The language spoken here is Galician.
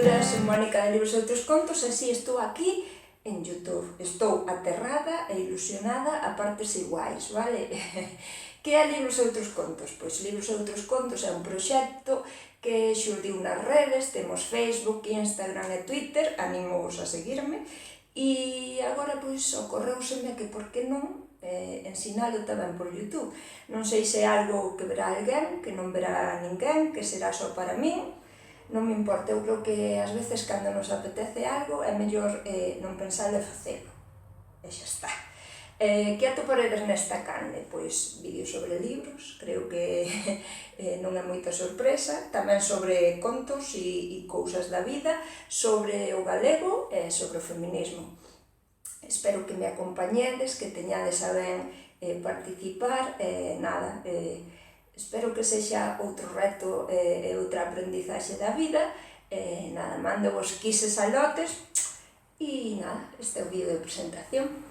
leituras, Mónica de Libros e Outros Contos, así estou aquí en YouTube. Estou aterrada e ilusionada a partes iguais, vale? Que é Libros e Outros Contos? Pois Libros e Outros Contos é un proxecto que xurdiu nas redes, temos Facebook, Instagram e Twitter, animos a seguirme, e agora pois ocorreuseme que por que non ensinalo tamén por YouTube. Non sei se é algo que verá alguén, que non verá ninguén, que será só para min, non me importa, eu creo que ás veces cando nos apetece algo é mellor non pensar e facelo, e xa está. Que atoparedes nesta canle? Pois vídeos sobre libros, creo que non é moita sorpresa, tamén sobre contos e cousas da vida, sobre o galego e sobre o feminismo. Espero que me acompañedes, que teñades a ben participar, espero que sexa outro reto e outra aprendizaxe da vida, mando vos quises a lotes, e este é o vídeo de presentación.